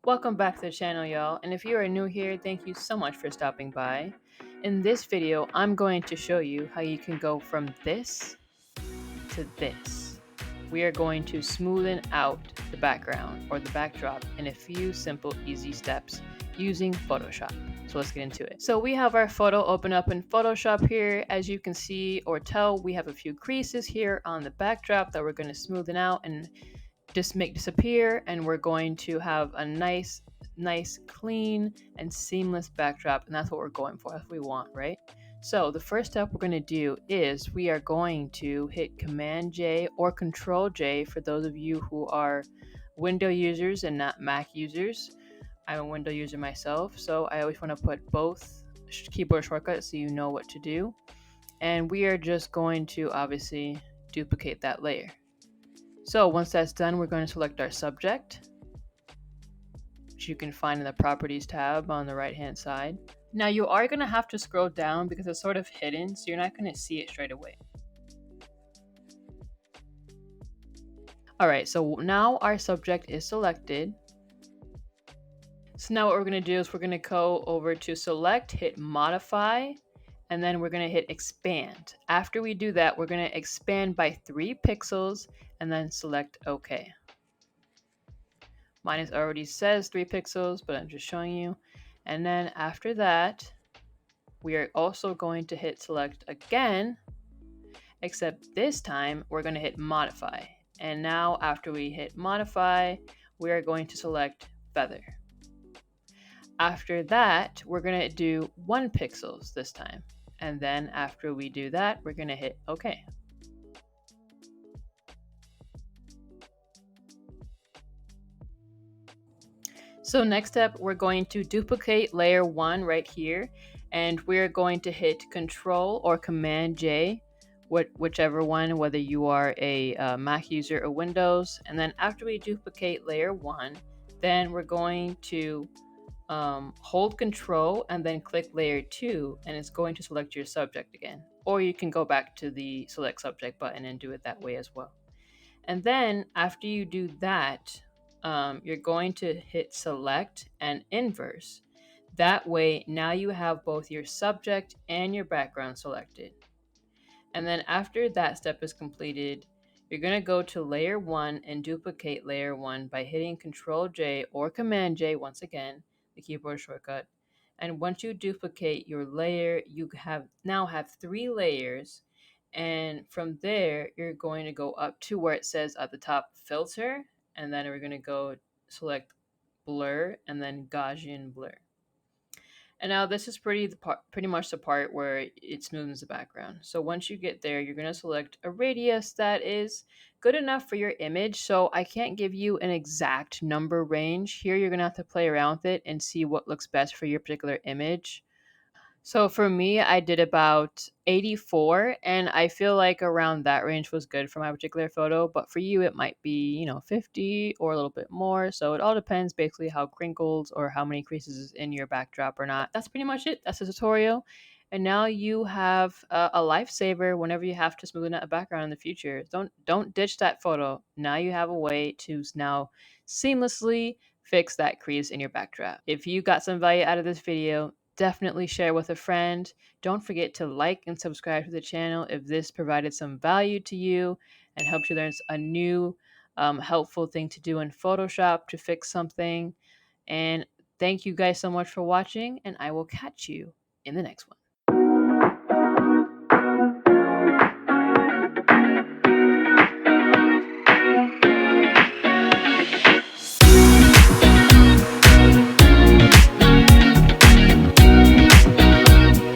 Welcome back to the channel, y'all, and if you are new here, thank you so much for stopping by. In this video, I'm going to show you how you can go from this to this. We are going to smoothen out the background or the backdrop in a few simple, easy steps using Photoshop. So let's get into it. So we have our photo open up in Photoshop here. As you can see or tell, we have a few creases here on the backdrop that we're going to smoothen out and just make disappear, and we're going to have a nice clean and seamless backdrop, and that's what we're going for. That's what we want, right? So the first step we're going to do is we are going to hit Command J or Control J for those of you who are Window users and not Mac users. I'm a Window user myself, so I always want to put both keyboard shortcuts so you know what to do. And we are just going to obviously duplicate that layer. So once that's done, we're going to select our subject, which you can find in the Properties tab on the right-hand side. Now you are going to have to scroll down because it's sort of hidden, so you're not going to see it straight away. Alright, so now our subject is selected. So now what we're going to do is we're going to go over to Select, hit Modify, and then we're going to hit Expand. After we do that, we're going to expand by 3 pixels and then select OK. Mine already says 3 pixels, but I'm just showing you. And then after that, we are also going to hit select again, except this time we're going to hit modify. And now after we hit modify, we are going to select feather. After that, we're going to do 1 pixels this time. And then after we do that, we're going to hit OK. So next up, we're going to duplicate layer 1 right here, and we're going to hit Control or Command J, whichever one, whether you are a Mac user or Windows. And then after we duplicate layer 1, then we're going to hold Control and then click layer 2, and it's going to select your subject again. Or you can go back to the Select Subject button and do it that way as well. And then after you do that, you're going to hit select and inverse. That way, now you have both your subject and your background selected. And then after that step is completed, you're going to go to layer 1 and duplicate layer 1 by hitting Control J or Command J once again, the keyboard shortcut. And once you duplicate your layer, you now have 3 layers. And from there, you're going to go up to where it says at the top filter, and then we're going to go select blur and then Gaussian blur. And now this is pretty much the part where it smoothens the background. So once you get there, you're going to select a radius that is good enough for your image. So I can't give you an exact number range. Here you're going to have to play around with it and see what looks best for your particular image. So for me, I did about 84, and I feel like around that range was good for my particular photo. But for you, it might be, 50 or a little bit more. So it all depends basically how crinkled or how many creases is in your backdrop or not. That's pretty much it. That's the tutorial. And now you have a lifesaver whenever you have to smoothen out a background in the future. Don't ditch that photo. Now you have a way to now seamlessly fix that crease in your backdrop. If you got some value out of this video, definitely share with a friend. Don't forget to like and subscribe to the channel if this provided some value to you and helped you learn a new helpful thing to do in Photoshop to fix something. And thank you guys so much for watching, and I will catch you in the next one.